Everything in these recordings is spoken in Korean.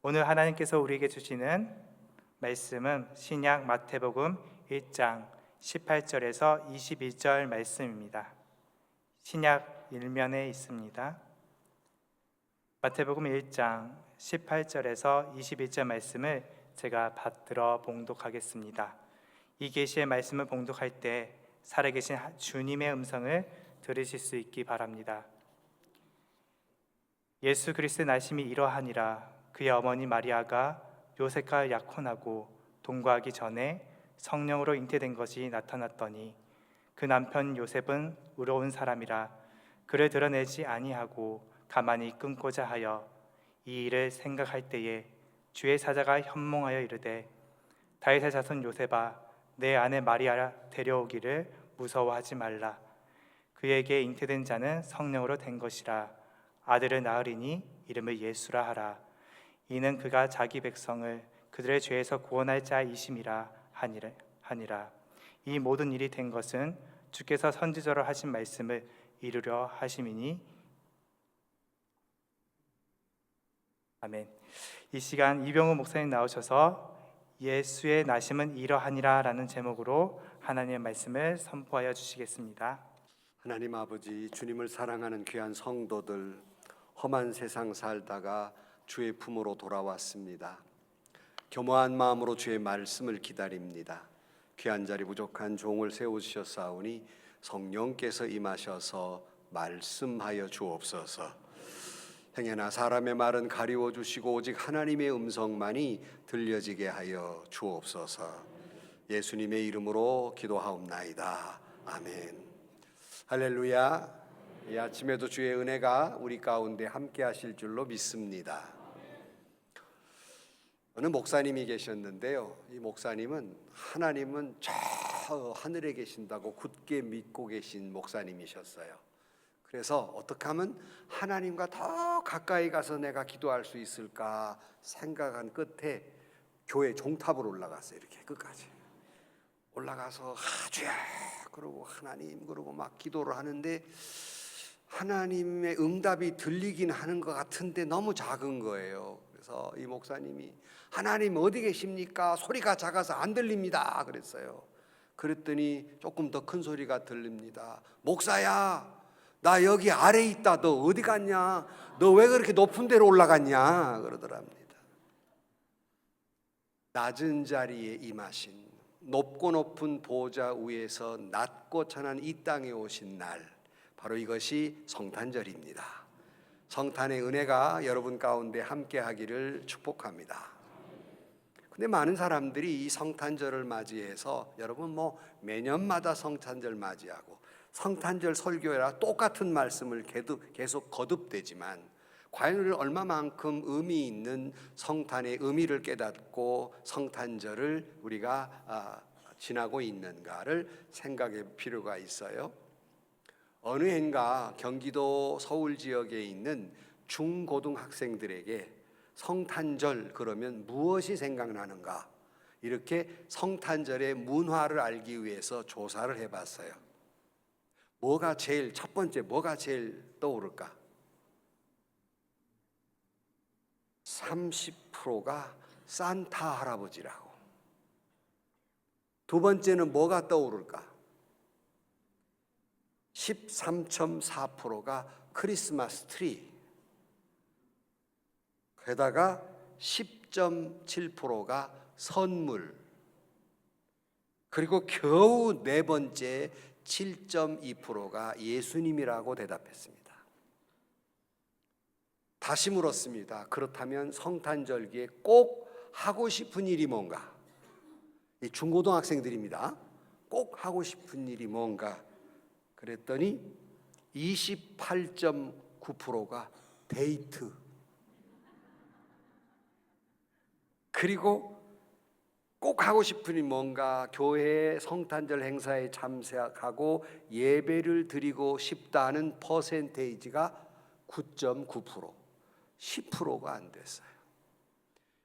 오늘 하나님께서 우리에게 주시는 말씀은 신약 마태복음 1장 18절에서 21절 말씀입니다. 신약 1면에 있습니다. 마태복음 1장 18절에서 21절 말씀을 제가 받들어 봉독하겠습니다. 이 계시의 말씀을 봉독할 때 살아계신 주님의 음성을 들으실 수 있기 바랍니다. 예수 그리스도의 나심이 이러하니라. 그의 어머니 마리아가 요셉과 약혼하고 동거하기 전에 성령으로 잉태된 것이 나타났더니 그 남편 요셉은 의로운 사람이라 그를 드러내지 아니하고 가만히 끊고자 하여 이 일을 생각할 때에 주의 사자가 현몽하여 이르되 다윗의 자손 요셉아 내 아내 마리아를 데려오기를 무서워하지 말라. 그에게 잉태된 자는 성령으로 된 것이라. 아들을 낳으리니 이름을 예수라 하라. 이는 그가 자기 백성을 그들의 죄에서 구원할 자이심이라 하니라. 이 모든 일이 된 것은 주께서 선지자로 하신 말씀을 이루려 하심이니. 아멘. 이 시간 이병우 목사님 나오셔서 예수의 나심은 이러하니라 라는 제목으로 하나님의 말씀을 선포하여 주시겠습니다. 하나님 아버지, 주님을 사랑하는 귀한 성도들, 험한 세상 살다가 주의 품으로 돌아왔습니다. 겸허한 마음으로 주의 말씀을 기다립니다. 귀한 자리 부족한 종을 세우셨사오니 성령께서 임하셔서 말씀하여 주옵소서. 행여나 사람의 말은 가리워 주시고 오직 하나님의 음성만이 들려지게 하여 주옵소서. 예수님의 이름으로 기도하옵나이다. 아멘. 할렐루야. 이 아침에도 주의 은혜가 우리 가운데 함께 하실 줄로 믿습니다. 어느 목사님이 계셨는데요, 이 목사님은 하나님은 저 하늘에 계신다고 굳게 믿고 계신 목사님이셨어요. 그래서 어떻게 하면 하나님과 더 가까이 가서 내가 기도할 수 있을까 생각한 끝에 교회 종탑으로 올라갔어요. 이렇게 끝까지 올라가서 주야 그러고 하나님 그러고 막 기도를 하는데 하나님의 응답이 들리긴 하는 것 같은데 너무 작은 거예요. 그래서 이 목사님이 하나님 어디 계십니까? 소리가 작아서 안 들립니다 그랬어요. 그랬더니 조금 더 큰 소리가 들립니다. 목사야, 나 여기 아래에 있다. 너 어디 갔냐? 너 왜 그렇게 높은 데로 올라갔냐? 그러더랍니다. 낮은 자리에 임하신, 높고 높은 보좌 위에서 낮고 천한 이 땅에 오신 날, 바로 이것이 성탄절입니다. 성탄의 은혜가 여러분 가운데 함께 하기를 축복합니다. 근데 많은 사람들이 이 성탄절을 맞이해서 여러분 매년마다 성탄절 맞이하고 성탄절 설교라 똑같은 말씀을 계속 거듭되지만 과연 우리는 얼마만큼 의미 있는 성탄의 의미를 깨닫고 성탄절을 우리가 지나고 있는가를 생각해 볼 필요가 있어요. 어느 해인가 경기도 서울 지역에 있는 중고등학생들에게 성탄절 그러면 무엇이 생각나는가, 이렇게 성탄절의 문화를 알기 위해서 조사를 해봤어요. 첫 번째 뭐가 제일 떠오를까? 30%가 산타 할아버지라고. 두 번째는 뭐가 떠오를까? 13.4%가 크리스마스 트리. 게다가 10.7%가 선물. 그리고 겨우 네 번째 7.2%가 예수님이라고 대답했습니다. 다시 물었습니다. 그렇다면 성탄절기에 꼭 하고 싶은 일이 뭔가? 이 중고등학생들입니다. 꼭 하고 싶은 일이 뭔가? 그랬더니 28.9%가 데이트. 그리고 꼭 하고 싶은 일이 뭔가? 교회 성탄절 행사에 참석하고 예배를 드리고 싶다는 퍼센테이지가 9.9%, 10%가 안 됐어요.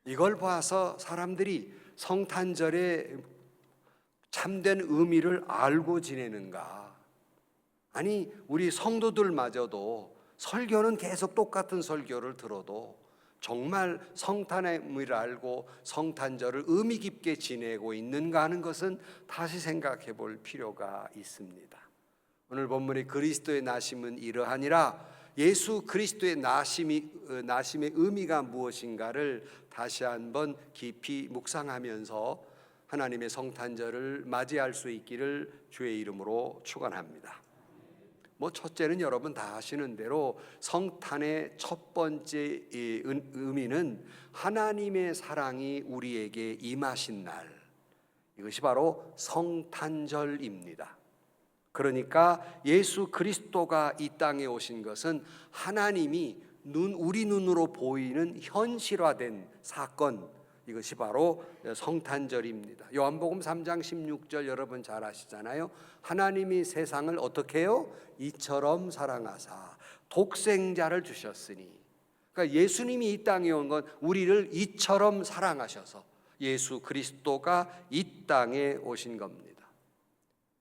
이걸 봐서 사람들이 성탄절의 참된 의미를 알고 지내는가? 아니, 우리 성도들마저도 설교는 계속 똑같은 설교를 들어도 정말 성탄의 의미를 알고 성탄절을 의미 깊게 지내고 있는가 하는 것은 다시 생각해 볼 필요가 있습니다. 오늘 본문의 그리스도의 나심은 이러하니라, 예수 그리스도의 나심의 의미가 무엇인가를 다시 한번 깊이 묵상하면서 하나님의 성탄절을 맞이할 수 있기를 주의 이름으로 축원합니다. 첫째는 여러분 다 아시는 대로 성탄의 첫 번째 의미는 하나님의 사랑이 우리에게 임하신 날, 이것이 바로 성탄절입니다. 그러니까 예수 그리스도가 이 땅에 오신 것은 하나님이 우리 눈으로 보이는 현실화된 사건, 이것이 바로 성탄절입니다. 요한복음 3장 16절 여러분 잘 아시잖아요. 하나님이 세상을 어떻게 해요? 이처럼 사랑하사 독생자를 주셨으니. 그러니까 예수님이 이 땅에 온 건 우리를 이처럼 사랑하셔서 예수 그리스도가 이 땅에 오신 겁니다.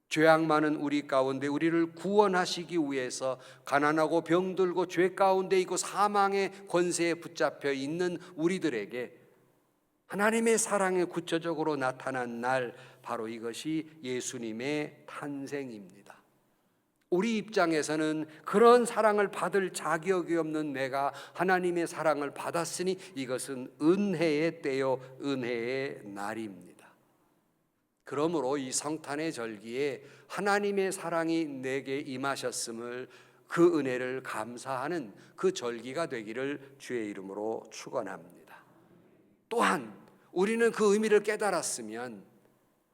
죄악 많은 우리 가운데 우리를 구원하시기 위해서 가난하고 병들고 죄 가운데 있고 사망의 권세에 붙잡혀 있는 우리들에게 하나님의 사랑이 구체적으로 나타난 날, 바로 이것이 예수님의 탄생입니다. 우리 입장에서는 그런 사랑을 받을 자격이 없는 내가 하나님의 사랑을 받았으니 이것은 은혜의 때요, 은혜의 날입니다. 그러므로 이 성탄의 절기에 하나님의 사랑이 내게 임하셨음을, 그 은혜를 감사하는 그 절기가 되기를 주의 이름으로 축원합니다. 또한 우리는 그 의미를 깨달았으면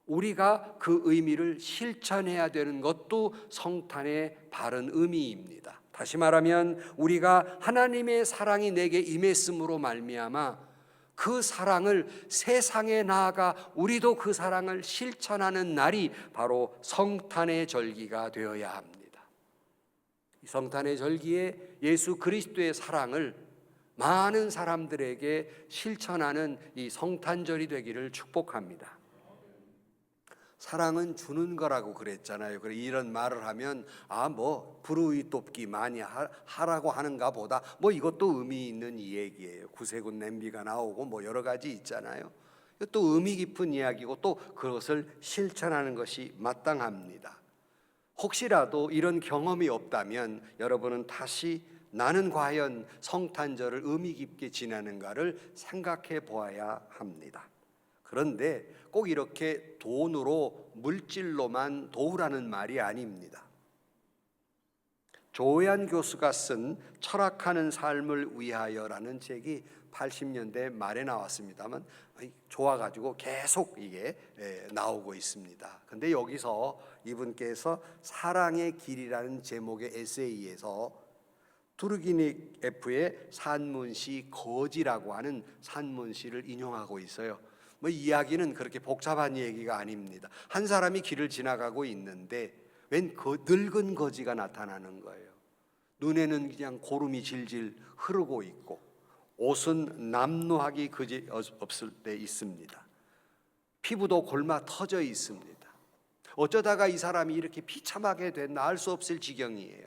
우리가 그 의미를 실천해야 되는 것도 성탄의 바른 의미입니다. 다시 말하면 우리가 하나님의 사랑이 내게 임했음으로 말미암아 그 사랑을 세상에 나아가 우리도 그 사랑을 실천하는 날이 바로 성탄의 절기가 되어야 합니다. 이 성탄의 절기에 예수 그리스도의 사랑을 많은 사람들에게 실천하는 이 성탄절이 되기를 축복합니다. 사랑은 주는 거라고 그랬잖아요. 그래 이런 말을 하면 불우이 돕기 많이 하라고 하는가 보다, 이것도 의미 있는 얘기예요. 구세군 냄비가 나오고 여러 가지 있잖아요. 이것도 의미 깊은 이야기고 또 그것을 실천하는 것이 마땅합니다. 혹시라도 이런 경험이 없다면 여러분은 다시 나는 과연 성탄절을 의미 깊게 지내는가를 생각해 보아야 합니다. 그런데 꼭 이렇게 돈으로, 물질로만 도우라는 말이 아닙니다. 조혜안 교수가 쓴 철학하는 삶을 위하여라는 책이 80년대 말에 나왔습니다만 좋아가지고 계속 이게 나오고 있습니다. 근데 여기서 이분께서 사랑의 길이라는 제목의 에세이에서 투르기닉 F의 산문시 거지라고 하는 산문시를 인용하고 있어요. 이야기는 그렇게 복잡한 얘기가 아닙니다. 한 사람이 길을 지나가고 있는데 웬 늙은 거지가 나타나는 거예요. 눈에는 그냥 고름이 질질 흐르고 있고 옷은 남루하기 그지 없을 때 있습니다. 피부도 골마 터져 있습니다. 어쩌다가 이 사람이 이렇게 비참하게 됐나 알 수 없을 지경이에요.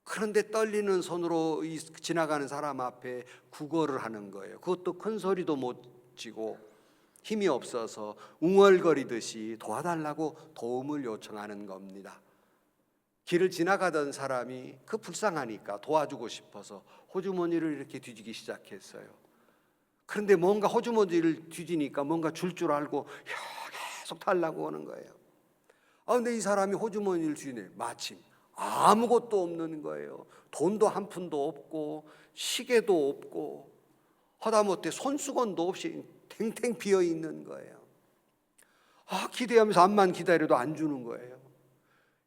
그런데 떨리는 손으로 지나가는 사람 앞에 구걸을 하는 거예요. 그것도 큰 소리도 못 지고 힘이 없어서 웅얼거리듯이 도와달라고 도움을 요청하는 겁니다. 길을 지나가던 사람이 불쌍하니까 도와주고 싶어서 호주머니를 이렇게 뒤지기 시작했어요. 그런데 뭔가 호주머니를 뒤지니까 뭔가 줄 알고 계속 달라고 하는 거예요. 근데 이 사람이 호주머니를 뒤지네. 마침 아무것도 없는 거예요. 돈도 한 푼도 없고 시계도 없고 하다못해 손수건도 없이 탱탱 비어 있는 거예요. 기대하면서 암만 기다려도 안 주는 거예요.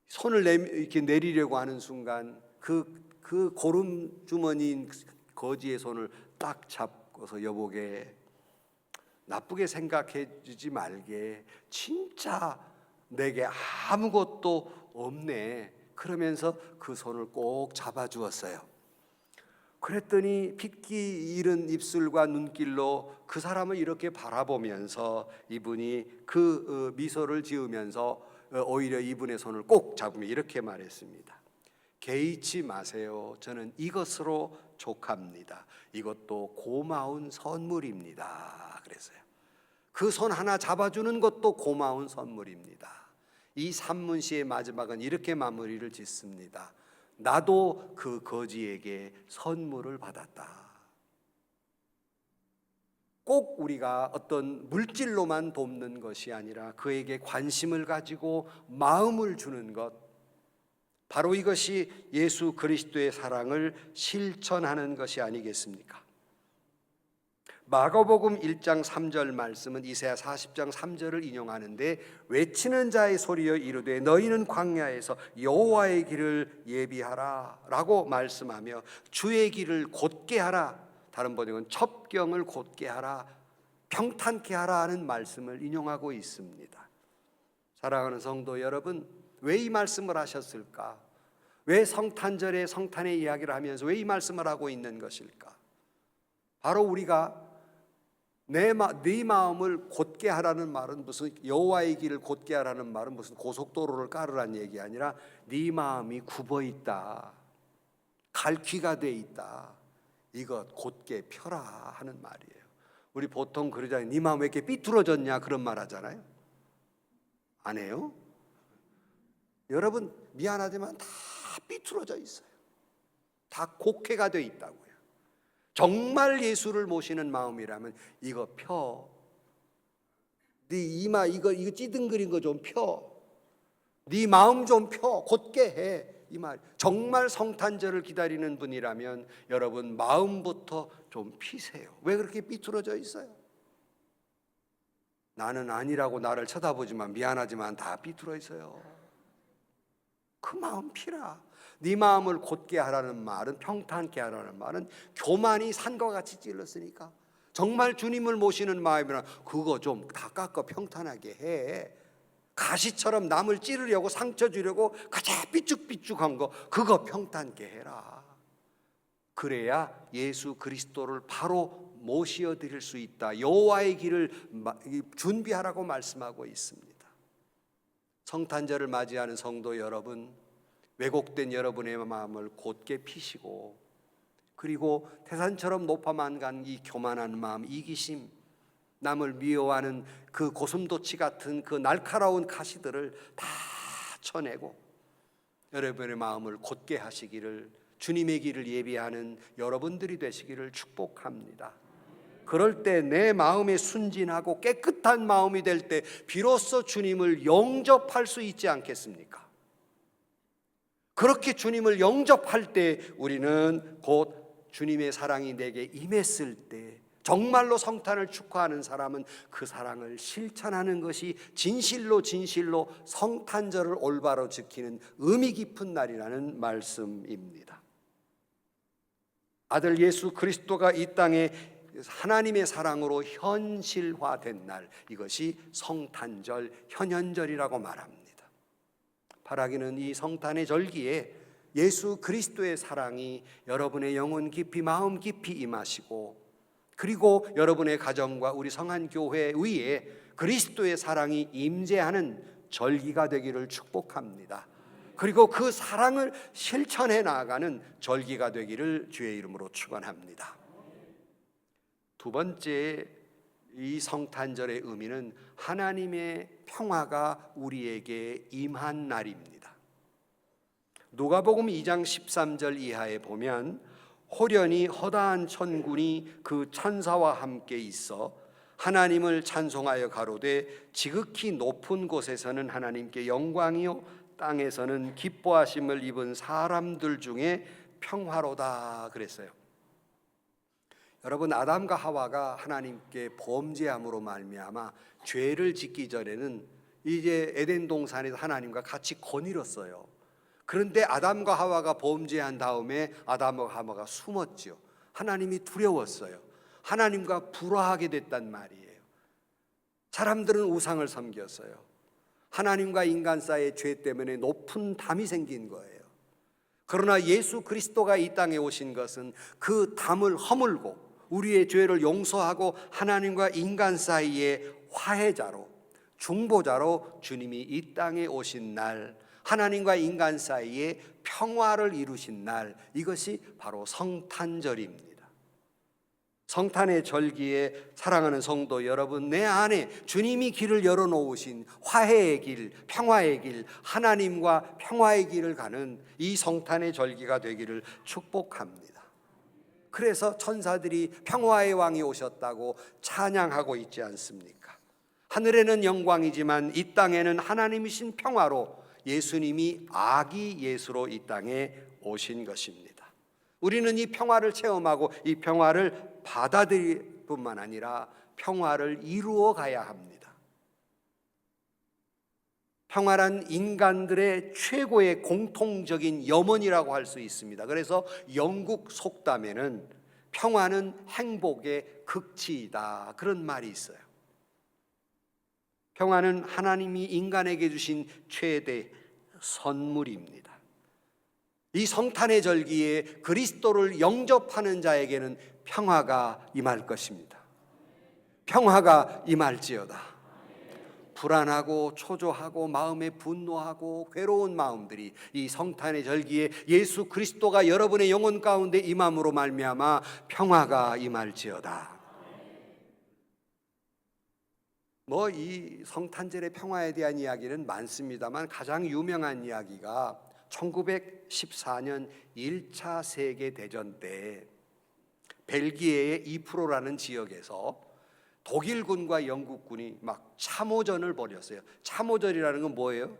손을 이렇게 내리려고 하는 순간 그 고름 주머니인 거지의 손을 딱 잡고서 여보게, 나쁘게 생각해 주지 말게, 진짜 내게 아무것도 없네, 그러면서 그 손을 꼭 잡아주었어요. 그랬더니 핏기 잃은 입술과 눈길로 그 사람을 이렇게 바라보면서 이분이 미소를 지으면서 오히려 이분의 손을 꼭 잡으며 이렇게 말했습니다. 개의치 마세요. 저는 이것으로 족합니다. 이것도 고마운 선물입니다. 그랬어요. 그 손 하나 잡아주는 것도 고마운 선물입니다. 이 산문시의 마지막은 이렇게 마무리를 짓습니다. 나도 그 거지에게 선물을 받았다. 꼭 우리가 어떤 물질로만 돕는 것이 아니라 그에게 관심을 가지고 마음을 주는 것, 바로 이것이 예수 그리스도의 사랑을 실천하는 것이 아니겠습니까? 마가복음 1장 3절 말씀은 이사야 40장 3절을 인용하는데, 외치는 자의 소리여 이르되 너희는 광야에서 여호와의 길을 예비하라 라고 말씀하며 주의 길을 곧게 하라, 다른 번역은 첩경을 곧게 하라, 평탄케 하라 하는 말씀을 인용하고 있습니다. 사랑하는 성도 여러분, 왜 이 말씀을 하셨을까? 왜 성탄절에 성탄의 이야기를 하면서 왜 이 말씀을 하고 있는 것일까? 바로 우리가 네 마음을 곧게 하라는 말은 무슨 여호와의 길을 곧게 하라는 말은 무슨 고속도로를 깔으라는 얘기 아니라 네 마음이 굽어 있다, 갈퀴가 돼 있다, 이것 곧게 펴라 하는 말이에요. 우리 보통 그러잖아요. 네 마음 왜 이렇게 삐뚤어졌냐 그런 말 하잖아요. 안 해요? 여러분 미안하지만 다 삐뚤어져 있어요. 다 곡해가 돼 있다고요. 정말 예수를 모시는 마음이라면 이거 펴. 네 이마 이거 찌든거린 거 좀 펴. 네 마음 좀 펴. 곧게 해. 이 말. 정말 성탄절을 기다리는 분이라면 여러분 마음부터 좀 피세요. 왜 그렇게 삐뚤어져 있어요? 나는 아니라고 나를 쳐다보지만 미안하지만 다 삐뚤어 있어요. 그 마음 피라. 네 마음을 곧게 하라는 말은, 평탄케 하라는 말은 교만이 산과 같이 찔렀으니까 정말 주님을 모시는 마음이라 그거 좀 다 깎아 평탄하게 해. 가시처럼 남을 찌르려고 상처 주려고 가장 삐죽삐죽한 거 그거 평탄케 해라. 그래야 예수 그리스도를 바로 모시어 드릴 수 있다. 여호와의 길을 준비하라고 말씀하고 있습니다. 성탄절을 맞이하는 성도 여러분, 왜곡된 여러분의 마음을 곧게 피시고, 그리고 태산처럼 높아만 간 이 교만한 마음, 이기심, 남을 미워하는 그 고슴도치 같은 그 날카로운 가시들을 다 쳐내고 여러분의 마음을 곧게 하시기를, 주님의 길을 예비하는 여러분들이 되시기를 축복합니다. 그럴 때 내 마음이 순진하고 깨끗한 마음이 될 때 비로소 주님을 영접할 수 있지 않겠습니까? 그렇게 주님을 영접할 때 우리는 곧 주님의 사랑이 내게 임했을 때 정말로 성탄을 축하하는 사람은 그 사랑을 실천하는 것이 진실로 성탄절을 올바로 지키는 의미 깊은 날이라는 말씀입니다. 아들 예수 그리스도가 이 땅에 하나님의 사랑으로 현실화된 날, 이것이 성탄절, 현현절이라고 말합니다. 바라기는 이 성탄의 절기에 예수 그리스도의 사랑이 여러분의 영혼 깊이, 마음 깊이 임하시고, 그리고 여러분의 가정과 우리 성한교회 위에 그리스도의 사랑이 임재하는 절기가 되기를 축복합니다. 그리고 그 사랑을 실천해 나아가는 절기가 되기를 주의 이름으로 축원합니다. 두 번째, 이 성탄절의 의미는 하나님의 평화가 우리에게 임한 날입니다. 누가복음 2장 13절 이하에 보면 호련히 허다한 천군이 그 천사와 함께 있어 하나님을 찬송하여 가로되 지극히 높은 곳에서는 하나님께 영광이요 땅에서는 기뻐하심을 입은 사람들 중에 평화로다 그랬어요. 여러분, 아담과 하와가 하나님께 범죄함으로 말미암아 죄를 짓기 전에는 이제 에덴 동산에서 하나님과 같이 거닐었어요. 그런데 아담과 하와가 범죄한 다음에 아담과 하와가 숨었지요. 하나님이 두려웠어요. 하나님과 불화하게 됐단 말이에요. 사람들은 우상을 섬겼어요. 하나님과 인간 사이의 죄 때문에 높은 담이 생긴 거예요. 그러나 예수 그리스도가 이 땅에 오신 것은 그 담을 허물고 우리의 죄를 용서하고 하나님과 인간 사이의 화해자로, 중보자로 주님이 이 땅에 오신 날, 하나님과 인간 사이에 평화를 이루신 날, 이것이 바로 성탄절입니다. 성탄의 절기에 사랑하는 성도 여러분, 내 안에 주님이 길을 열어놓으신 화해의 길, 평화의 길, 하나님과 평화의 길을 가는 이 성탄의 절기가 되기를 축복합니다. 그래서 천사들이 평화의 왕이 오셨다고 찬양하고 있지 않습니까? 하늘에는 영광이지만 이 땅에는 하나님이신 평화로 예수님이 아기 예수로 이 땅에 오신 것입니다. 우리는 이 평화를 체험하고 이 평화를 받아들일 뿐만 아니라 평화를 이루어 가야 합니다. 평화란 인간들의 최고의 공통적인 염원이라고 할 수 있습니다. 그래서 영국 속담에는 평화는 행복의 극치이다, 그런 말이 있어요. 평화는 하나님이 인간에게 주신 최대 선물입니다. 이 성탄의 절기에 그리스도를 영접하는 자에게는 평화가 임할 것입니다. 평화가 임할지어다. 불안하고 초조하고 마음에 분노하고 괴로운 마음들이 이 성탄의 절기에 예수 그리스도가 여러분의 영혼 가운데 임함으로 말미암아 평화가 임할지어다. 이 성탄절의 평화에 대한 이야기는 많습니다만 가장 유명한 이야기가 1914년 1차 세계대전 때 벨기에의 이프로라는 지역에서 독일군과 영국군이 막 참호전을 벌였어요. 참호전이라는 건 뭐예요?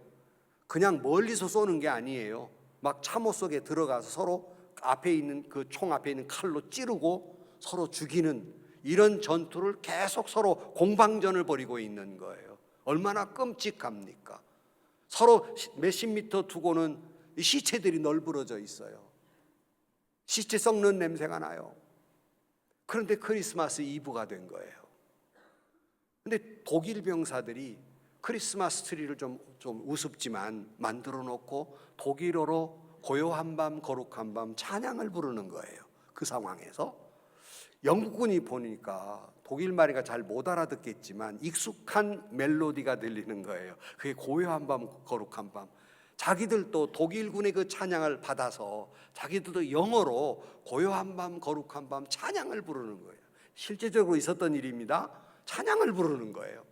그냥 멀리서 쏘는 게 아니에요. 막 참호 속에 들어가서 서로 앞에 있는 그 총 앞에 있는 칼로 찌르고 서로 죽이는 이런 전투를 계속 서로 공방전을 벌이고 있는 거예요. 얼마나 끔찍합니까? 서로 몇십 미터 두고는 시체들이 널브러져 있어요. 시체 썩는 냄새가 나요. 그런데 크리스마스 이브가 된 거예요. 근데 독일 병사들이 크리스마스 트리를 좀 우습지만 만들어 놓고 독일어로 고요한 밤 거룩한 밤 찬양을 부르는 거예요. 그 상황에서 영국군이 보니까 독일 말이가 잘 못 알아듣겠지만 익숙한 멜로디가 들리는 거예요. 그게 고요한 밤 거룩한 밤. 자기들도 독일군의 그 찬양을 받아서 자기들도 영어로 고요한 밤 거룩한 밤 찬양을 부르는 거예요. 실제적으로 있었던 일입니다. 찬양을 부르는 거예요.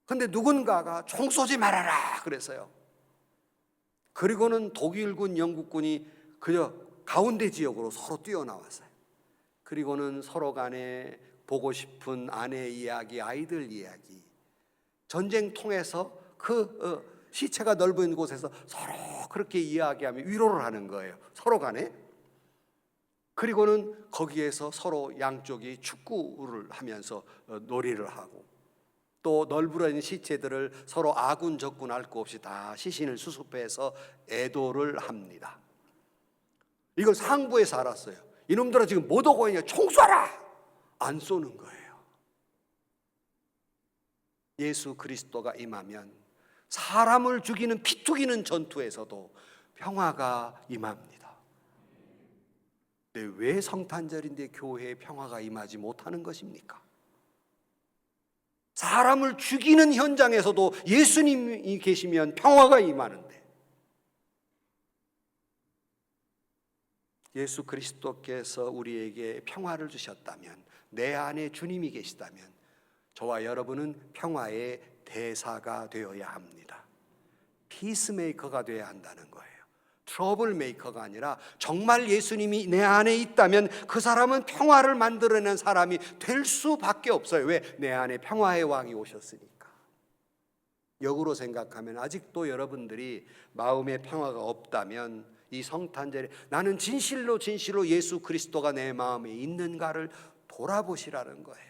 근데 누군가가 총 쏘지 말아라 그랬어요. 그리고는 독일군, 영국군이 그저 가운데 지역으로 서로 뛰어나왔어요. 그리고는 서로 간에 보고 싶은 아내 이야기, 아이들 이야기, 전쟁 통해서 시체가 넓은 곳에서 서로 그렇게 이야기하며 위로를 하는 거예요. 서로 간에. 그리고는 거기에서 서로 양쪽이 축구를 하면서 놀이를 하고 또 널브러진 시체들을 서로 아군 적군 알 것 없이 다 시신을 수습해서 애도를 합니다. 이걸 상부에서 알았어요. 이놈들아 지금 못 오고 있냐, 총 쏴라! 안 쏘는 거예요. 예수 그리스도가 임하면 사람을 죽이는 피 튀기는 전투에서도 평화가 임합니다. 근데 왜 성탄절인데 교회에 평화가 임하지 못하는 것입니까? 사람을 죽이는 현장에서도 예수님이 계시면 평화가 임하는데 예수 그리스도께서 우리에게 평화를 주셨다면, 내 안에 주님이 계시다면 저와 여러분은 평화의 대사가 되어야 합니다. 피스메이커가 되어야 한다는 거예요. 트러블 메이커가 아니라 정말 예수님이 내 안에 있다면 그 사람은 평화를 만들어내는 사람이 될 수밖에 없어요. 왜? 내 안에 평화의 왕이 오셨으니까. 역으로 생각하면 아직도 여러분들이 마음에 평화가 없다면 이 성탄절에 나는 진실로 예수 그리스도가 내 마음에 있는가를 돌아보시라는 거예요.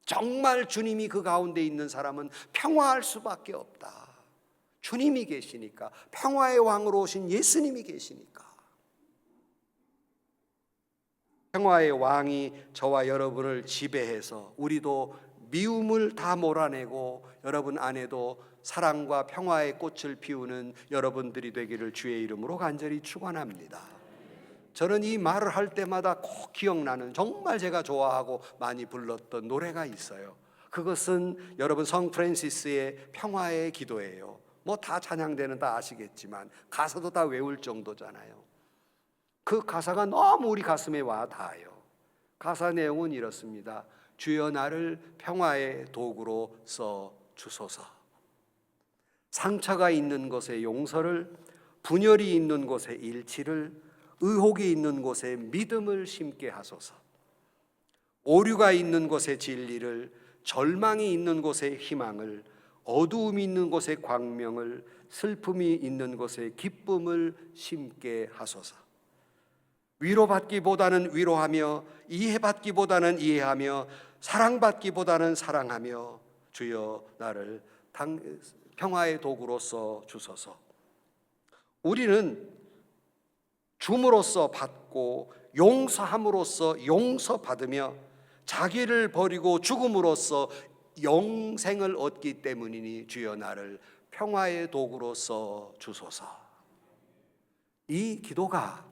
정말 주님이 그 가운데 있는 사람은 평화할 수밖에 없다. 주님이 계시니까, 평화의 왕으로 오신 예수님이 계시니까. 평화의 왕이 저와 여러분을 지배해서 우리도 미움을 다 몰아내고 여러분 안에도 사랑과 평화의 꽃을 피우는 여러분들이 되기를 주의 이름으로 간절히 축원합니다. 저는 이 말을 할 때마다 꼭 기억나는, 정말 제가 좋아하고 많이 불렀던 노래가 있어요. 그것은 여러분 성 프란시스의 평화의 기도예요. 뭐 다 찬양대는 다 아시겠지만 가사도 다 외울 정도잖아요. 그 가사가 너무 우리 가슴에 와 닿아요. 가사 내용은 이렇습니다. 주여 나를 평화의 도구로 써 주소서. 상처가 있는 곳에 용서를, 분열이 있는 곳에 일치를, 의혹이 있는 곳에 믿음을 심게 하소서. 오류가 있는 곳에 진리를, 절망이 있는 곳에 희망을, 어두움이 있는 곳에 광명을, 슬픔이 있는 곳에 기쁨을 심게 하소서. 위로받기보다는 위로하며, 이해받기보다는 이해하며, 사랑받기보다는 사랑하며, 주여 나를 평화의 도구로 써 주소서. 우리는 줌으로써 받고 용서함으로써 용서받으며 자기를 버리고 죽음으로써 영생을 얻기 때문이니 주여 나를 평화의 도구로 써 주소서. 이 기도가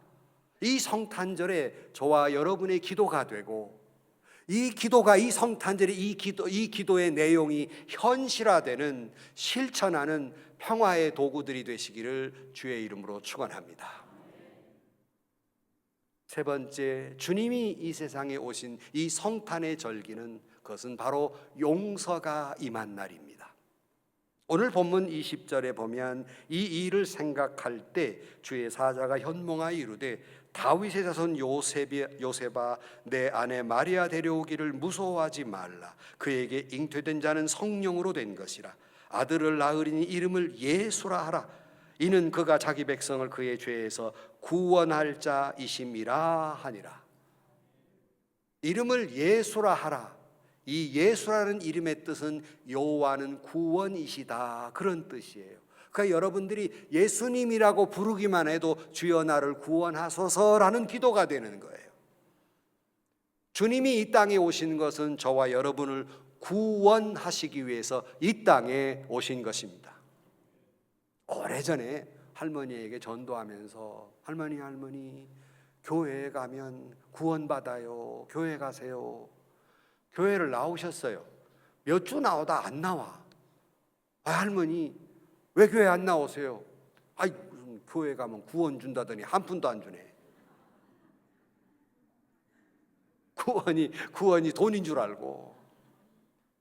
이 성탄절에 저와 여러분의 기도가 되고, 이 기도가 이 성탄절에 이 기도의 내용이 현실화되는, 실천하는 평화의 도구들이 되시기를 주의 이름으로 축원합니다. 세 번째, 주님이 이 세상에 오신 이 성탄의 절기는, 그것은 바로 용서가 임한 날입니다. 오늘 본문 20절에 보면 이 일을 생각할 때 주의 사자가 현몽하여 이르되 다윗의 자손 요셉아 내 아내 마리아 데려오기를 무서워하지 말라. 그에게 잉태된 자는 성령으로 된 것이라. 아들을 낳으리니 이름을 예수라 하라. 이는 그가 자기 백성을 그의 죄에서 구원할 자이심이라 하니라. 이름을 예수라 하라. 이 예수라는 이름의 뜻은 여호와는 구원이시다, 그런 뜻이에요. 그러니까 여러분들이 예수님이라고 부르기만 해도 주여 나를 구원하소서라는 기도가 되는 거예요. 주님이 이 땅에 오신 것은 저와 여러분을 구원하시기 위해서 이 땅에 오신 것입니다. 오래전에 할머니에게 전도하면서 할머니 교회에 가면 구원받아요, 교회 가세요. 교회를 나오셨어요. 몇 주 나오다 안 나와. 할머니 왜 교회 안 나오세요? 무슨 교회 가면 구원 준다더니 한 푼도 안 주네. 구원이 돈인 줄 알고,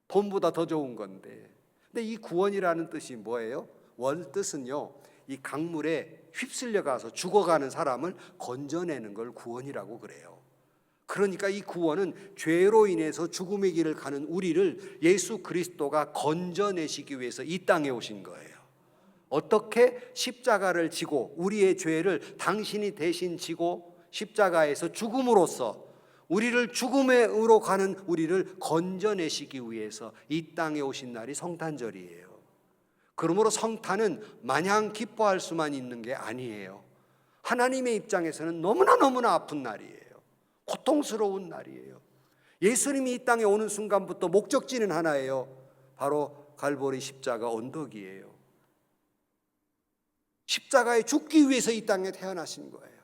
돈보다 더 좋은 건데. 근데 이 구원이라는 뜻이 뭐예요? 원 뜻은요, 이 강물에 휩쓸려 가서 죽어가는 사람을 건져내는 걸 구원이라고 그래요. 그러니까 이 구원은 죄로 인해서 죽음의 길을 가는 우리를 예수 그리스도가 건져내시기 위해서 이 땅에 오신 거예요. 어떻게? 십자가를 지고, 우리의 죄를 당신이 대신 지고 십자가에서 죽음으로써 우리를 죽음으로 가는 우리를 건져내시기 위해서 이 땅에 오신 날이 성탄절이에요. 그러므로 성탄은 마냥 기뻐할 수만 있는 게 아니에요. 하나님의 입장에서는 너무나 아픈 날이에요. 고통스러운 날이에요. 예수님이 이 땅에 오는 순간부터 목적지는 하나예요. 바로 갈보리 십자가 언덕이에요. 십자가에 죽기 위해서 이 땅에 태어나신 거예요.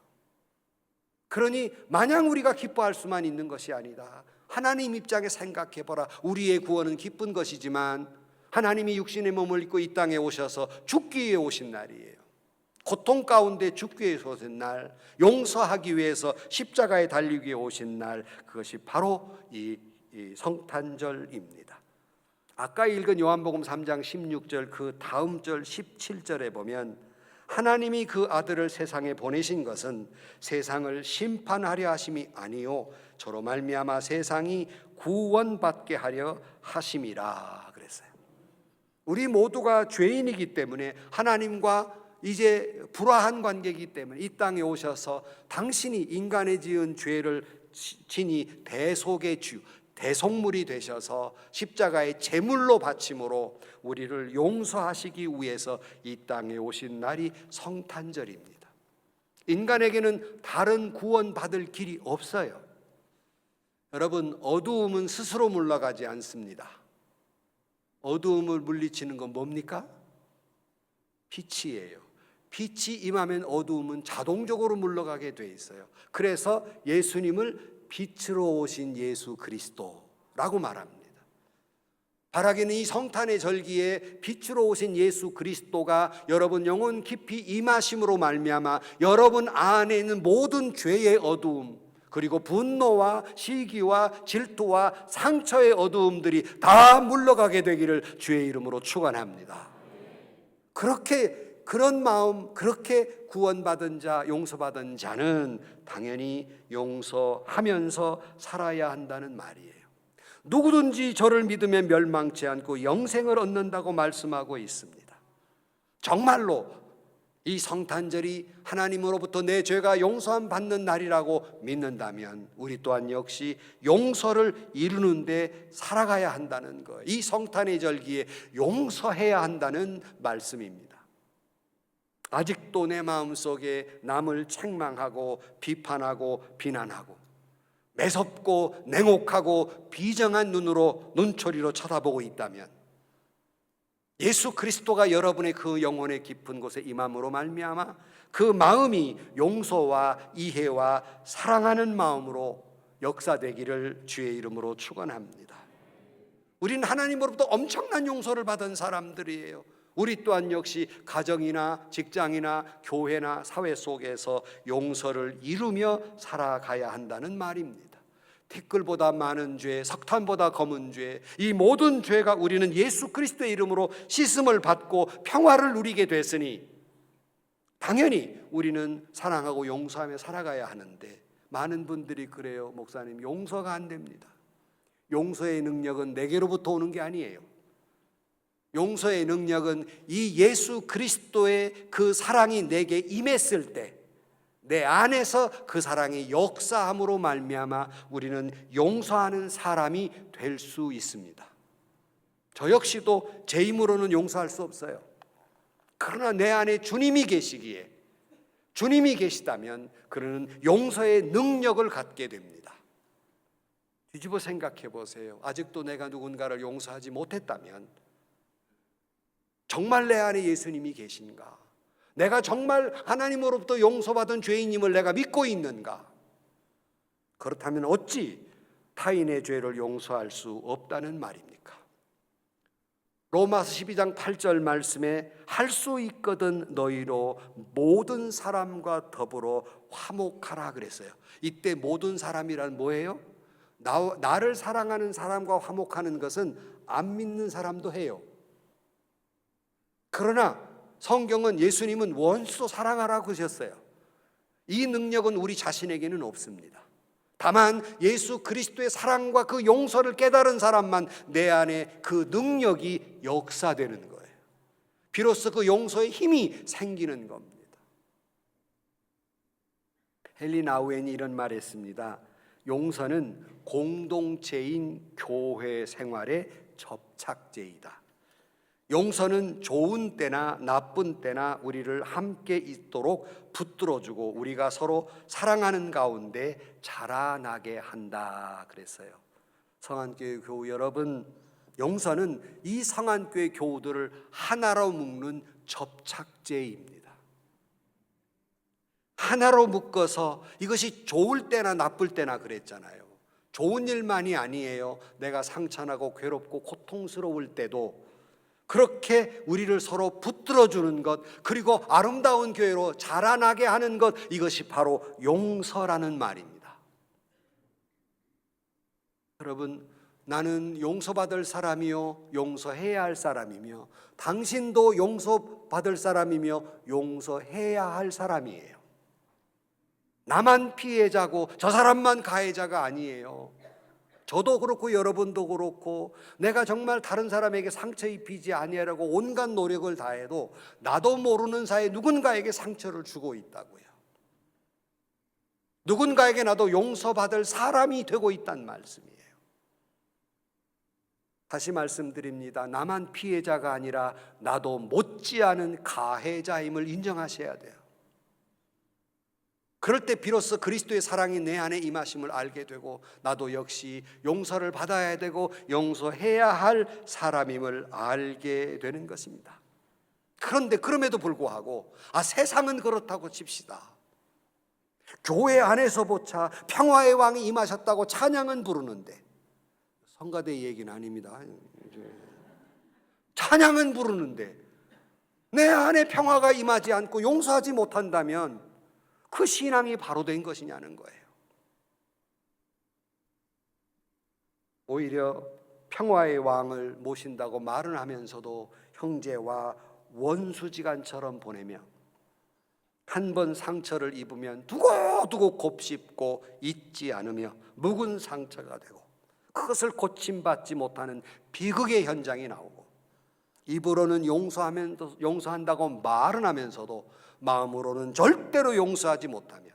그러니 마냥 우리가 기뻐할 수만 있는 것이 아니다. 하나님 입장에 생각해보라. 우리의 구원은 기쁜 것이지만 하나님이 육신의 몸을 입고 이 땅에 오셔서 죽기 위해 오신 날이에요. 고통 가운데 죽기 위해서 오신 날, 용서하기 위해서 십자가에 달리기 위해 오신 날, 그것이 바로 이 성탄절입니다. 아까 읽은 요한복음 3장 16절 그 다음 절 17절에 보면 하나님이 그 아들을 세상에 보내신 것은 세상을 심판하려 하심이 아니요 저로 말미암아 세상이 구원받게 하려 하심이라 그랬어요. 우리 모두가 죄인이기 때문에, 하나님과 이제 불화한 관계이기 때문에 이 땅에 오셔서 당신이 인간의 지은 죄를 지니 대속의 주, 대속물이 되셔서 십자가의 제물로 바침으로 우리를 용서하시기 위해서 이 땅에 오신 날이 성탄절입니다. 인간에게는 다른 구원받을 길이 없어요. 여러분, 어두움은 스스로 물러가지 않습니다. 어두움을 물리치는 건 뭡니까? 빛이에요. 빛이 임하면 어두움은 자동적으로 물러가게 돼 있어요. 그래서 예수님을 빛으로 오신 예수 그리스도라고 말합니다. 바라기는 이 성탄의 절기에 빛으로 오신 예수 그리스도가 여러분 영혼 깊이 임하심으로 말미암아 여러분 안에 있는 모든 죄의 어두움, 그리고 분노와 시기와 질투와 상처의 어두움들이 다 물러가게 되기를 주의 이름으로 축원합니다. 그렇게 그런 마음, 그렇게 구원받은 자, 용서받은 자는 당연히 용서하면서 살아야 한다는 말이에요. 누구든지 저를 믿으면 멸망치 않고 영생을 얻는다고 말씀하고 있습니다. 정말로 이 성탄절이 하나님으로부터 내 죄가 용서함 받는 날이라고 믿는다면 우리 또한 역시 용서를 이루는 데 살아가야 한다는 것, 이 성탄의 절기에 용서해야 한다는 말씀입니다. 아직도 내 마음속에 남을 책망하고 비판하고 비난하고 매섭고 냉혹하고 비정한 눈으로 눈초리로 쳐다보고 있다면 예수 그리스도가 여러분의 그 영혼의 깊은 곳에 임함으로 말미암아 그 마음이 용서와 이해와 사랑하는 마음으로 역사되기를 주의 이름으로 축원합니다. 우리는 하나님으로부터 엄청난 용서를 받은 사람들이에요. 우리 또한 역시 가정이나 직장이나 교회나 사회 속에서 용서를 이루며 살아가야 한다는 말입니다. 티끌보다 많은 죄, 석탄보다 검은 죄, 이 모든 죄가 우리는 예수 그리스도의 이름으로 씻음을 받고 평화를 누리게 됐으니 당연히 우리는 사랑하고 용서하며 살아가야 하는데, 많은 분들이 그래요. 목사님, 용서가 안 됩니다. 용서의 능력은 내게로부터 오는 게 아니에요. 용서의 능력은 이 예수 그리스도의 그 사랑이 내게 임했을 때 내 안에서 그 사랑이 역사함으로 말미암아 우리는 용서하는 사람이 될 수 있습니다. 저 역시도 제 힘으로는 용서할 수 없어요. 그러나 내 안에 주님이 계시기에, 주님이 계시다면 그는 용서의 능력을 갖게 됩니다. 뒤집어 생각해 보세요. 아직도 내가 누군가를 용서하지 못했다면 정말 내 안에 예수님이 계신가? 내가 정말 하나님으로부터 용서받은 죄인임을 내가 믿고 있는가? 그렇다면 어찌 타인의 죄를 용서할 수 없다는 말입니까? 로마서 12장 8절 말씀에 할 수 있거든 너희로 모든 사람과 더불어 화목하라 그랬어요. 이때 모든 사람이란 뭐예요? 나를 사랑하는 사람과 화목하는 것은 안 믿는 사람도 해요. 그러나 성경은 예수님은 원수도 사랑하라고 하셨어요. 이 능력은 우리 자신에게는 없습니다. 다만 예수 그리스도의 사랑과 그 용서를 깨달은 사람만 내 안에 그 능력이 역사되는 거예요. 비로소 그 용서의 힘이 생기는 겁니다. 헨리 나우엔이 이런 말 했습니다. 용서는 공동체인 교회 생활의 접착제이다. 용서는 좋은 때나 나쁜 때나 우리를 함께 있도록 붙들어주고 우리가 서로 사랑하는 가운데 자라나게 한다 그랬어요. 성안교회 교우 여러분, 용서는 이 성안교회 교우들을 하나로 묶는 접착제입니다. 하나로 묶어서, 이것이 좋을 때나 나쁠 때나 그랬잖아요. 좋은 일만이 아니에요. 내가 상처나고 괴롭고 고통스러울 때도 그렇게 우리를 서로 붙들어주는 것, 그리고 아름다운 교회로 자라나게 하는 것, 이것이 바로 용서라는 말입니다. 여러분, 나는 용서받을 사람이요 용서해야 할 사람이며 당신도 용서받을 사람이며 용서해야 할 사람이에요. 나만 피해자고 저 사람만 가해자가 아니에요. 저도 그렇고 여러분도 그렇고, 내가 정말 다른 사람에게 상처 입히지 아니하려고 온갖 노력을 다해도 나도 모르는 사이에 누군가에게 상처를 주고 있다고요. 누군가에게 나도 용서받을 사람이 되고 있다는 말씀이에요. 다시 말씀드립니다. 나만 피해자가 아니라 나도 못지않은 가해자임을 인정하셔야 돼요. 그럴 때 비로소 그리스도의 사랑이 내 안에 임하심을 알게 되고 나도 역시 용서를 받아야 되고 용서해야 할 사람임을 알게 되는 것입니다. 그런데 그럼에도 불구하고 세상은 그렇다고 칩시다. 교회 안에서조차 평화의 왕이 임하셨다고 찬양은 부르는데 성가대 얘기는 아닙니다. 찬양은 부르는데 내 안에 평화가 임하지 않고 용서하지 못한다면 그 신앙이 바로 된 것이냐는 거예요. 오히려 평화의 왕을 모신다고 말은 하면서도 형제와 원수지간처럼 보내며 한 번 상처를 입으면 두고두고 곱씹고 잊지 않으며 묵은 상처가 되고 그것을 고침받지 못하는 비극의 현장이 나오고 입으로는 용서한다고 말은 하면서도 마음으로는 절대로 용서하지 못하며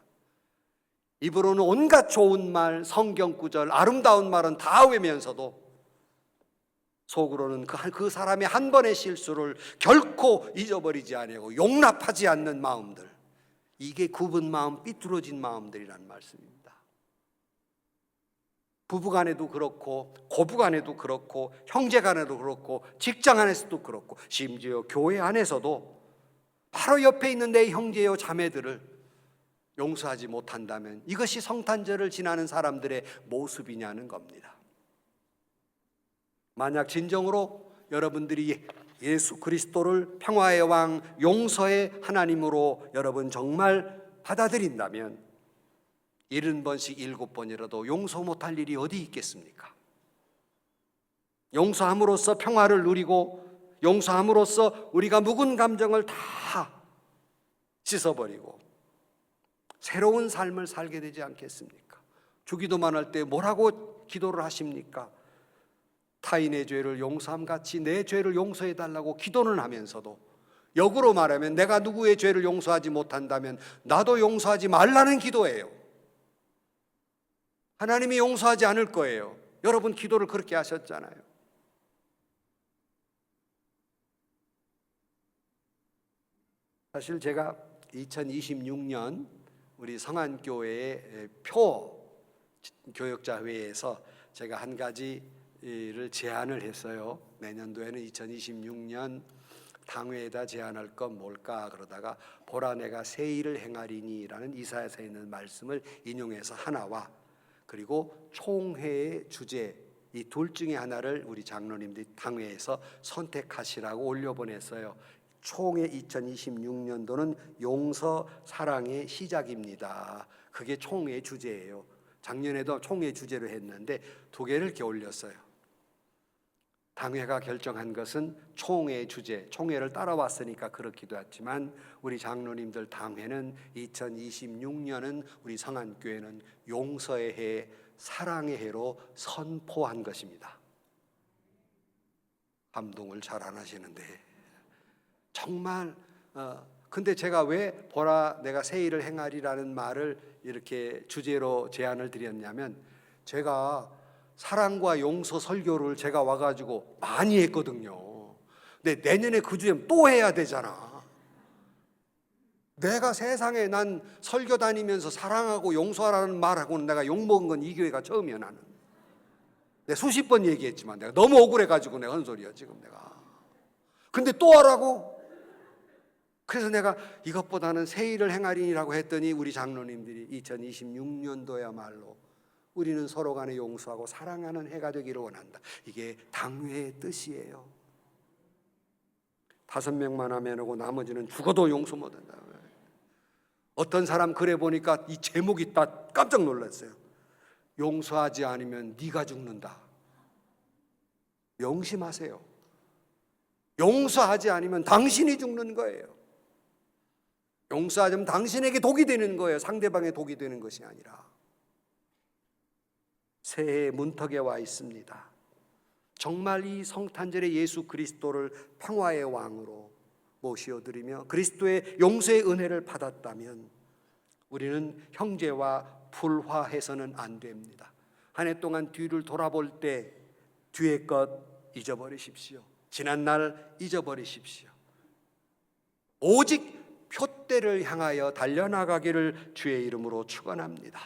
입으로는 온갖 좋은 말, 성경 구절, 아름다운 말은 다 외면서도 속으로는 그 사람의 한 번의 실수를 결코 잊어버리지 아니하고 용납하지 않는 마음들, 이게 굽은 마음, 삐뚤어진 마음들이란 말씀입니다. 부부간에도 그렇고 고부간에도 그렇고 형제간에도 그렇고 직장 안에서도 그렇고 심지어 교회 안에서도 바로 옆에 있는 내 형제요 자매들을 용서하지 못한다면 이것이 성탄절을 지나는 사람들의 모습이냐는 겁니다. 만약 진정으로 여러분들이 예수 그리스도를 평화의 왕, 용서의 하나님으로 여러분 정말 받아들인다면 70번씩 7번이라도 용서 못할 일이 어디 있겠습니까? 용서함으로써 평화를 누리고 용서함으로써 우리가 묵은 감정을 다 씻어버리고 새로운 삶을 살게 되지 않겠습니까? 주기도만 할 때 뭐라고 기도를 하십니까? 타인의 죄를 용서함 같이 내 죄를 용서해 달라고 기도는 하면서도 역으로 말하면 내가 누구의 죄를 용서하지 못한다면 나도 용서하지 말라는 기도예요. 하나님이 용서하지 않을 거예요. 여러분 기도를 그렇게 하셨잖아요. 사실 제가 2026년 우리 성안교회의 교역자회에서 제가 한 가지를 제안을 했어요. 내년도에는 2026년 당회에다 제안할 건 뭘까 그러다가 보라 내가 새 일을 행하리니라는 이사야서에 있는 말씀을 인용해서 하나와 그리고 총회의 주제 이 둘 중에 하나를 우리 장로님들이 당회에서 선택하시라고 올려보냈어요. 총회 2026년도는 용서 사랑의 시작입니다. 그게 총회 주제예요. 작년에도 총회 주제로 했는데 2개를 이렇게 올렸어요. 당회가 결정한 것은 총회 주제, 총회를 따라왔으니까 그렇기도 했지만 우리 장로님들 당회는 2026년은 우리 성안교회는 용서의 해, 사랑의 해로 선포한 것입니다. 감동을 잘 안 하시는데 정말 근데 제가 왜 보라 내가 새 일을 행하리라는 말을 이렇게 주제로 제안을 드렸냐면 제가 사랑과 용서 설교를 제가 와가지고 많이 했거든요. 근데 내년에 그 주제 또 해야 되잖아. 내가 세상에 난 설교 다니면서 사랑하고 용서하라는 말하고는 내가 욕먹은 건 이 교회가 처음이야. 나는 내가 수십 번 얘기했지만 내가 너무 억울해가지고 내가 한 소리야 지금 내가. 근데 또 하라고? 그래서 내가 이것보다는 새 일을 행하리라고 했더니 우리 장로님들이 2026년도야말로 우리는 서로 간에 용서하고 사랑하는 해가 되기를 원한다. 이게 당회의 뜻이에요. 5명만 하면 하고 나머지는 죽어도 용서 못한다. 어떤 사람 글에 보니까 이 제목이 딱 깜짝 놀랐어요. 용서하지 않으면 네가 죽는다. 명심하세요. 용서하지 않으면 당신이 죽는 거예요. 용서하지 않으면 당신에게 독이 되는 거예요. 상대방의 독이 되는 것이 아니라. 새해 문턱에 와 있습니다. 정말 이 성탄절에 예수 그리스도를 평화의 왕으로 모시어드리며 그리스도의 용서의 은혜를 받았다면 우리는 형제와 불화해서는 안 됩니다. 한 해 동안 뒤를 돌아볼 때 뒤의 것 잊어버리십시오. 지난 날 잊어버리십시오. 오직 표대를 향하여 달려나가기를 주의 이름으로 축원합니다.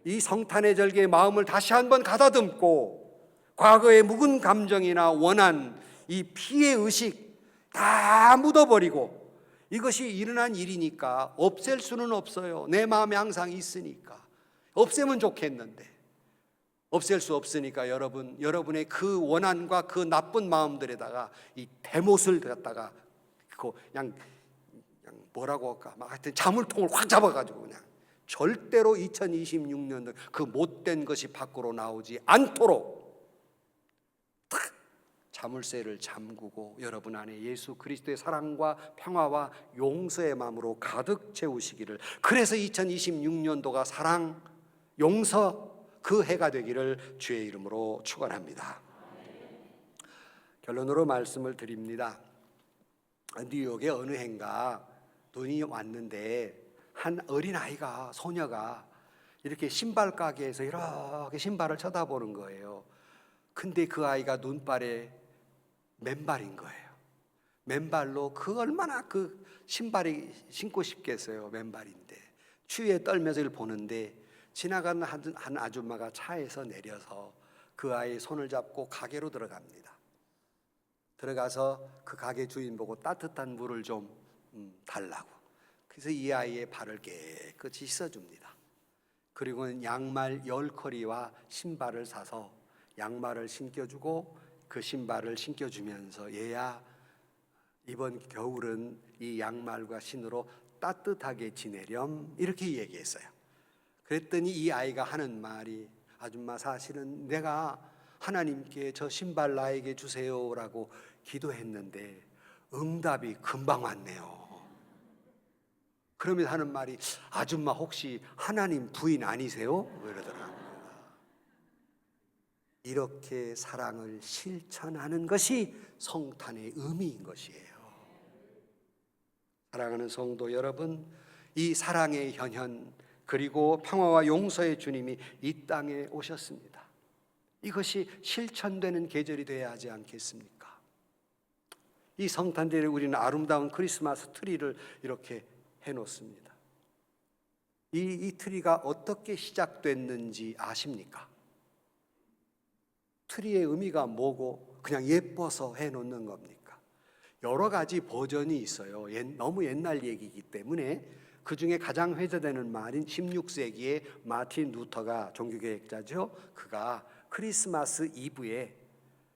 이 성탄의 절기의 마음을 다시 한번 가다듬고 과거의 묵은 감정이나 원한 이 피해 의식 다 묻어버리고 이것이 일어난 일이니까 없앨 수는 없어요. 내 마음에 항상 있으니까 없애면 좋겠는데 없앨 수 없으니까 여러분의 그 원한과 그 나쁜 마음들에다가 이 대못을 갖다가 그냥 뭐라고 할까? 막 하여튼 자물통을 확 잡아가지고 그냥 절대로 2026년도 그 못된 것이 밖으로 나오지 않도록 탁 자물쇠를 잠그고 여러분 안에 예수 그리스도의 사랑과 평화와 용서의 마음으로 가득 채우시기를, 그래서 2026년도가 사랑, 용서 그 해가 되기를 주의 이름으로 축원합니다. 결론으로 말씀을 드립니다. 뉴욕의 어느 해인가 눈이 왔는데 한 어린아이가, 소녀가 이렇게 신발 가게에서 이렇게 신발을 쳐다보는 거예요. 근데 그 아이가 눈발에 맨발인 거예요. 맨발로 그 얼마나 그 신발이 신고 싶겠어요. 맨발인데 추위에 떨면서 이걸 보는데 지나가는 한 아줌마가 차에서 내려서 그 아이의 손을 잡고 가게로 들어갑니다. 들어가서 그 가게 주인 보고 따뜻한 물을 좀 달라고. 그래서 이 아이의 발을 깨끗이 씻어줍니다. 그리고는 양말 10커리와 신발을 사서 양말을 신겨주고 그 신발을 신겨주면서 얘야, 이번 겨울은 이 양말과 신으로 따뜻하게 지내렴, 이렇게 얘기했어요. 그랬더니 이 아이가 하는 말이, 아줌마 사실은 내가 하나님께 저 신발 나에게 주세요라고 기도했는데 응답이 금방 왔네요. 그러면서 하는 말이, 아줌마 혹시 하나님 부인 아니세요? 이러더라고요. 이렇게 사랑을 실천하는 것이 성탄의 의미인 것이에요. 사랑하는 성도 여러분, 이 사랑의 현현 그리고 평화와 용서의 주님이 이 땅에 오셨습니다. 이것이 실천되는 계절이 되어야 하지 않겠습니까? 이 성탄절에 우리는 아름다운 크리스마스 트리를 이렇게 해놓습니다. 이 트리가 어떻게 시작됐는지 아십니까? 트리의 의미가 뭐고 그냥 예뻐서 해놓는 겁니까? 여러 가지 버전이 있어요. 너무 옛날 얘기이기 때문에 그 중에 가장 회자되는 말인 16세기의 마틴 루터가 종교개혁자죠. 그가 크리스마스 이브에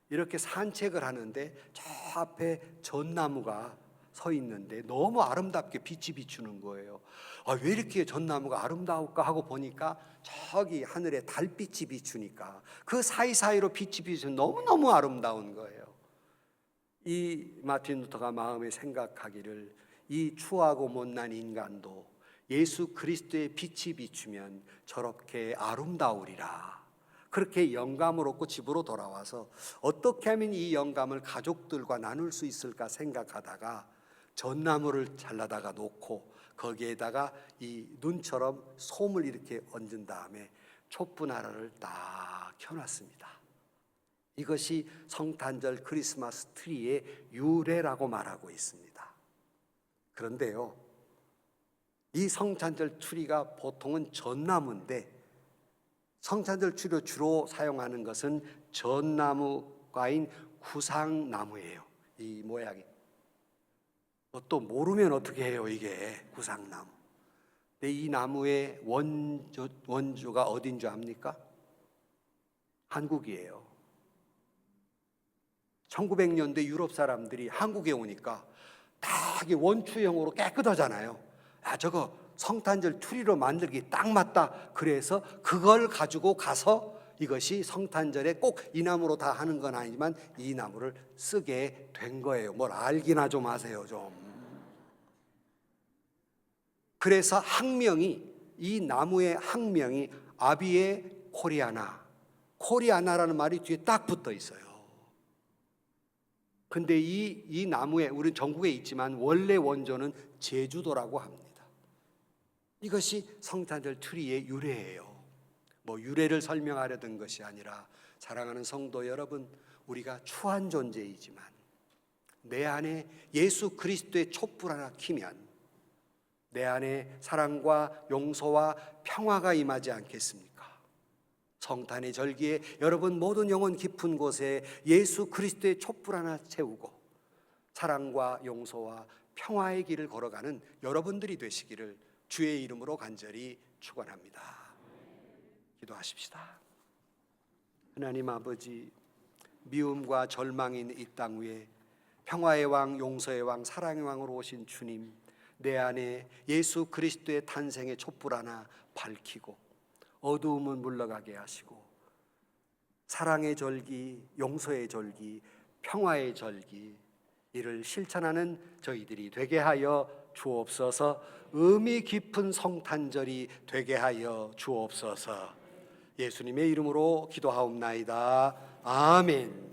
이렇게 산책을 하는데 저 앞에 전나무가 서 있는데 너무 아름답게 빛이 비추는 거예요. 왜 이렇게 전나무가 아름다울까 하고 보니까 저기 하늘에 달빛이 비추니까 그 사이사이로 빛이 비추면 너무너무 아름다운 거예요. 이 마틴 루터가 마음에 생각하기를, 이 추하고 못난 인간도 예수 그리스도의 빛이 비추면 저렇게 아름다우리라. 그렇게 영감을 얻고 집으로 돌아와서 어떻게 하면 이 영감을 가족들과 나눌 수 있을까 생각하다가 전나무를 잘라다가 놓고 거기에다가 이 눈처럼 솜을 이렇게 얹은 다음에 촛불 하나를 딱 켜놨습니다. 이것이 성탄절 크리스마스 트리의 유래라고 말하고 있습니다. 그런데요, 이 성탄절 트리가 보통은 전나무인데 성탄절 트리로 주로 사용하는 것은 전나무과인 구상나무예요. 이 모양이. 또 모르면 어떻게 해요, 이게 구상나무. 근데 이 나무의 원주가 어딘 줄 압니까? 한국이에요. 1900년대 유럽 사람들이 한국에 오니까 다 이게 원추형으로 깨끗하잖아요. 저거 성탄절 트리로 만들기 딱 맞다. 그래서 그걸 가지고 가서 이것이 성탄절에 꼭 이 나무로 다 하는 건 아니지만 이 나무를 쓰게 된 거예요. 뭘 알기나 좀 하세요, 좀. 그래서 학명이, 이 나무의 학명이 아비에 코리아나, 코리아나라는 말이 뒤에 딱 붙어 있어요. 근데 이 나무에, 우리는 전국에 있지만 원래 원조는 제주도라고 합니다. 이것이 성탄절 트리의 유래예요. 유래를 설명하려던 것이 아니라, 사랑하는 성도 여러분, 우리가 추한 존재이지만 내 안에 예수 그리스도의 촛불 하나 켜면 내 안에 사랑과 용서와 평화가 임하지 않겠습니까? 성탄의 절기에 여러분 모든 영혼 깊은 곳에 예수 그리스도의 촛불 하나 채우고 사랑과 용서와 평화의 길을 걸어가는 여러분들이 되시기를 주의 이름으로 간절히 축원합니다. 기도하십시다. 하나님 아버지, 미움과 절망인 이 땅 위에 평화의 왕, 용서의 왕, 사랑의 왕으로 오신 주님, 내 안에 예수 그리스도의 탄생의 촛불 하나 밝히고 어두움은 물러가게 하시고 사랑의 절기, 용서의 절기, 평화의 절기, 이를 실천하는 저희들이 되게 하여 주옵소서. 의미 깊은 성탄절이 되게 하여 주옵소서. 예수님의 이름으로 기도하옵나이다. 아멘.